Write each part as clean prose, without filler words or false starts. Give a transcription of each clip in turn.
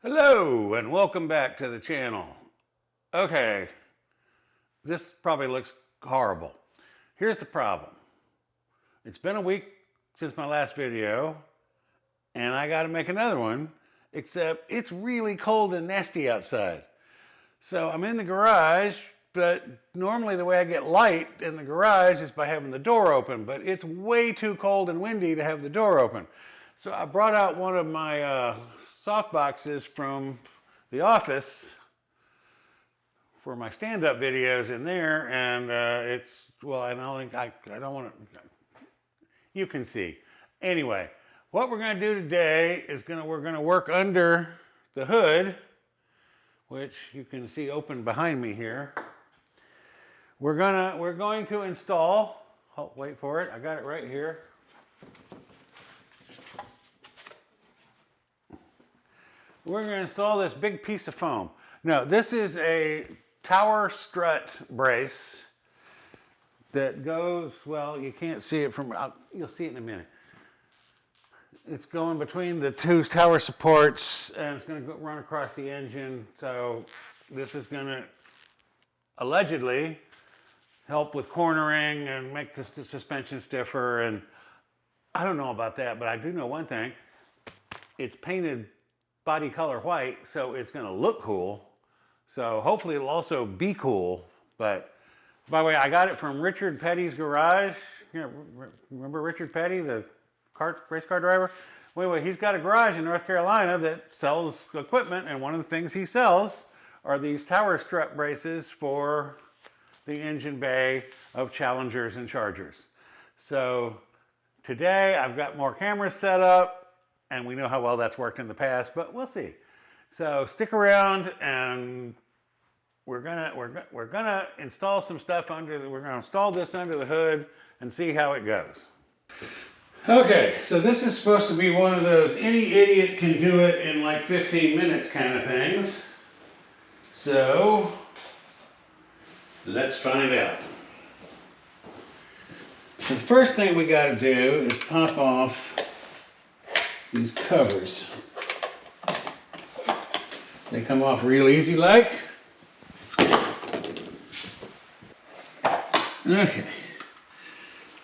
Hello and welcome back to the channel. Okay, this probably looks horrible. Here's the problem. It's been a week since my last video and I got to make another one, except it's really cold and nasty outside. So I'm in the garage, but normally the way I get light in the garage is by having the door open, but it's way too cold and windy to have the door open. So I brought out one of my soft boxes from the office for my stand-up videos in there, and I don't want to, you can see. Anyway, what we're going to do today is we're going to work under the hood, which you can see open behind me here. We're going to install, oh, wait for it, I got it right here. We're going to install this big piece of foam. Now, this is a tower strut brace that goes, well, you can't see it from, you'll see it in a minute. It's going between the two tower supports and it's going to run across the engine. So this is going to allegedly help with cornering and make the suspension stiffer. And I don't know about that, but I do know one thing. It's painted body color white, so it's going to look cool. So hopefully it'll also be cool. But by the way, I got it from Richard Petty's garage. You know, remember Richard Petty, the race car driver? Well, anyway, he's got a garage in North Carolina that sells equipment, and one of the things he sells are these tower strut braces for the engine bay of Challengers and Chargers. So today I've got more cameras set up, and we know how well that's worked in the past, but we'll see. So stick around, and we're gonna install some stuff we're gonna install this under the hood and see how it goes. Okay, so this is supposed to be one of those any idiot can do it in like 15 minutes kind of things. So let's find out. So the first thing we got to do is pop off these covers. They come off real easy like. Okay,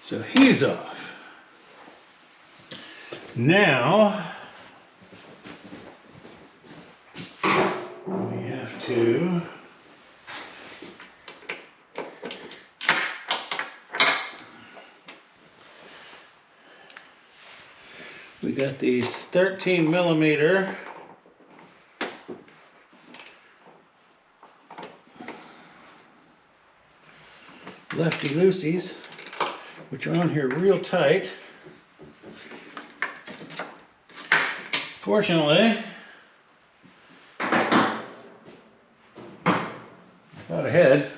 so he's off. Now we have to we got these 13 millimeter lefty loosies, which are on here real tight. Fortunately, I thought ahead.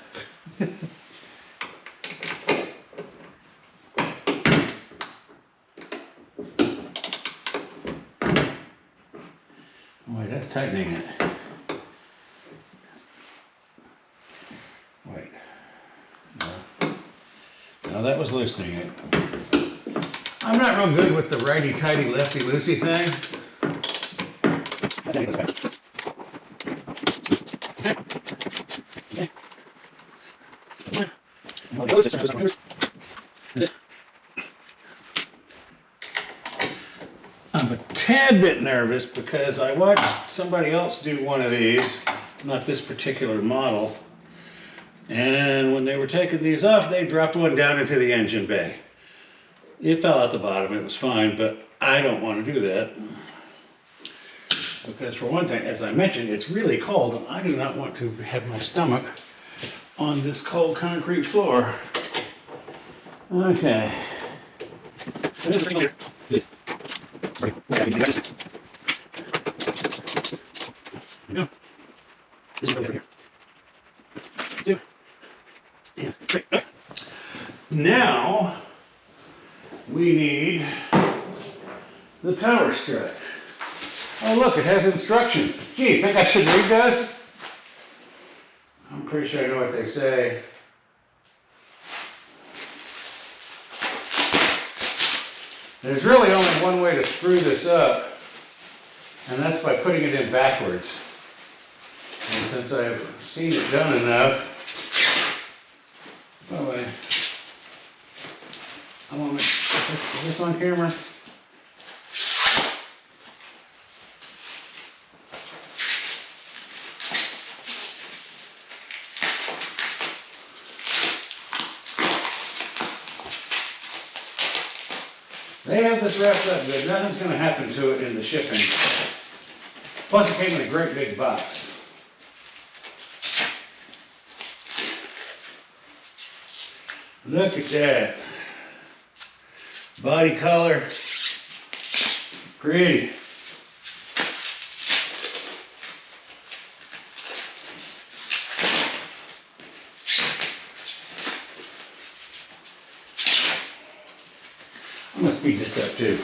Wait, that's tightening it. Wait. No, that was loosening it. I'm not real good with the righty-tighty, lefty-loosey thing. I'm a tad bit nervous because I watched somebody else do one of these, not this particular model, and when they were taking these off, they dropped one down into the engine bay. It fell out the bottom, it was fine, but I don't want to do that. Because for one thing, as I mentioned, it's really cold, and I do not want to have my stomach on this cold concrete floor. Okay. Please. Sorry. No. This is over here. 2. Yeah. 3. Now we need the tower strut. Oh look, it has instructions. Gee, think I should read those? I'm pretty sure I know what they say. There's really only one way to screw this up. And that's by putting it in backwards. And since I've seen it done enough, by the way, I want to is this on camera? They have this wrapped up good. Nothing's going to happen to it in the shipping. Plus, it came in a great big box. Look at that. Body color. Pretty. I'm going to speed this up too.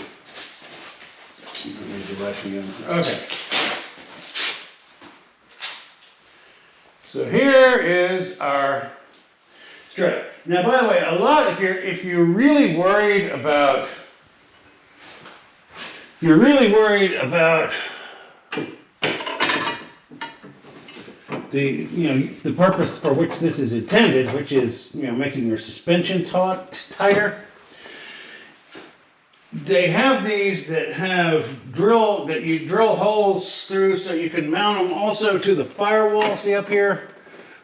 You don't need to rush me in. Okay. So here is our strut. Now, by the way, a lot if you're really worried about the purpose for which this is intended, which is making your suspension tighter. They have these that have you drill holes through so you can mount them also to the firewall. See up here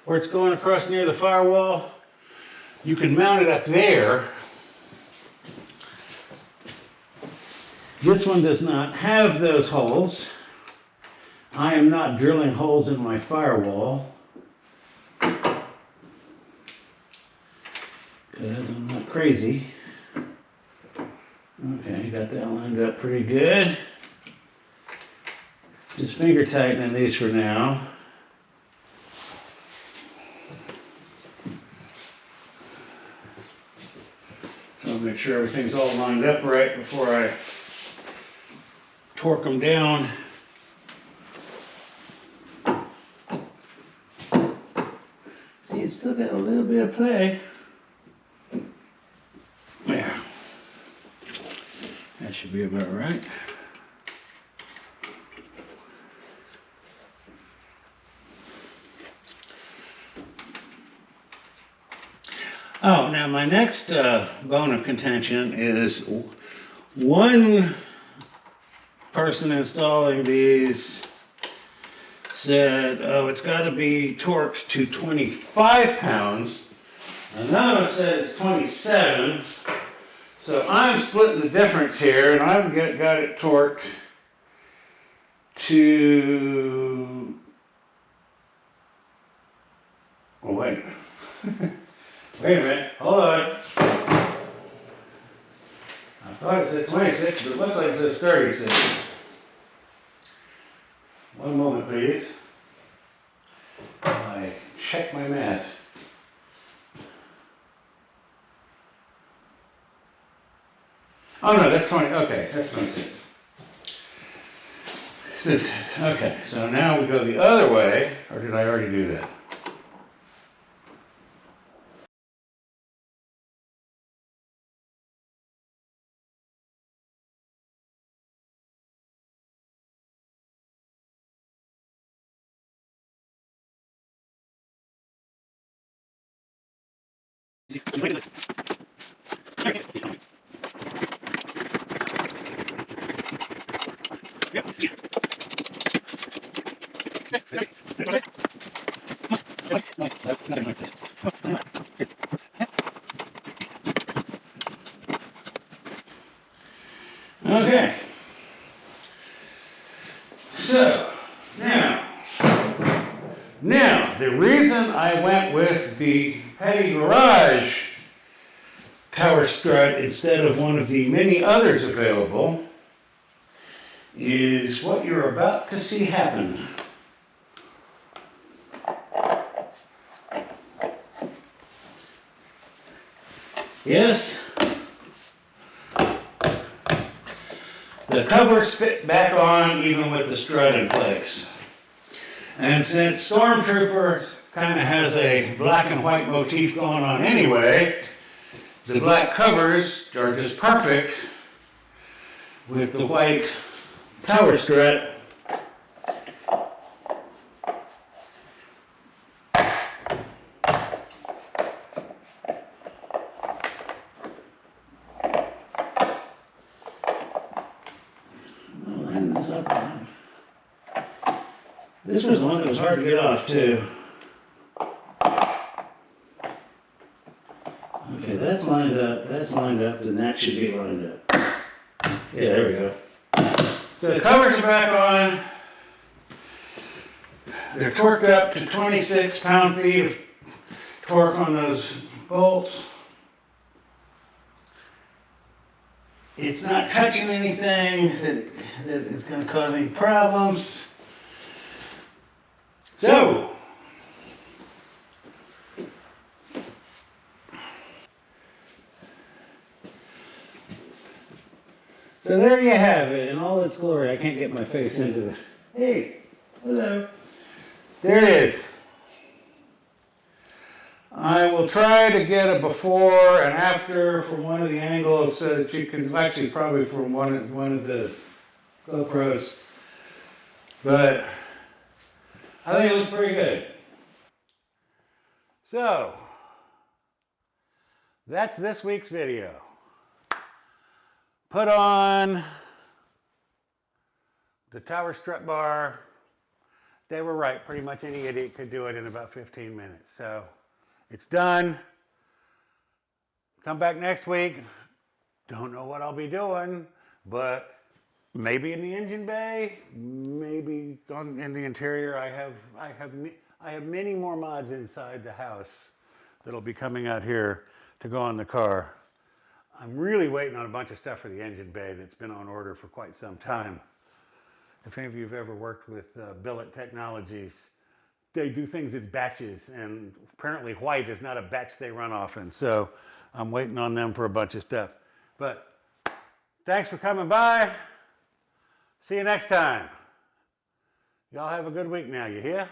where it's going across near the firewall? You can mount it up there. This one does not have those holes. I am not drilling holes in my firewall because I'm not crazy. Okay, got that lined up pretty good. Just finger tightening these for now. So I'll make sure everything's all lined up right before I torque them down. See, it's still got a little bit of play. There. That should be about right. Oh, now my next bone of contention is one person installing these said, oh, it's got to be torqued to 25 pounds. Another said it's 27. So I'm splitting the difference here, and I've got it torqued to, oh wait, wait a minute, hold on. I thought it said 26, but it looks like it says 36. One moment, please. I check my math. Oh no, that's 20, okay, that's 26. Okay, so now we go the other way, or did I already do that? Okay. So, now, the reason I went with the Petty Garage tower strut instead of one of the many others available is what you're about to see happen. Yes, the covers fit back on even with the strut in place. And since Stormtrooper kind of has a black and white motif going on anyway, the black covers are just perfect with the white tower strut This was the one that was hard to get off too. Okay, that's lined up, then that should be lined up. Yeah, there we go. So the covers are back on. They're torqued up to 26 pound-feet of torque on those bolts. It's not touching anything that is going to cause any problems. So there you have it in all its glory. I can't get my face into it. Hey, hello. There it is. I will try to get a before and after from one of the angles so that you can, actually probably from one of the GoPros, but I think it looks pretty good. So, that's this week's video. Put on the tower strut bar. They were right, pretty much any idiot could do it in about 15 minutes. So it's done. Come back next week. Don't know what I'll be doing, but maybe in the engine bay, maybe in the interior. I have many more mods inside the house that'll be coming out here to go on the car. I'm really waiting on a bunch of stuff for the engine bay that's been on order for quite some time. If any of you have ever worked with Billet Technologies, they do things in batches, and apparently white is not a batch they run often. So I'm waiting on them for a bunch of stuff. But thanks for coming by. See you next time. Y'all have a good week now, you hear?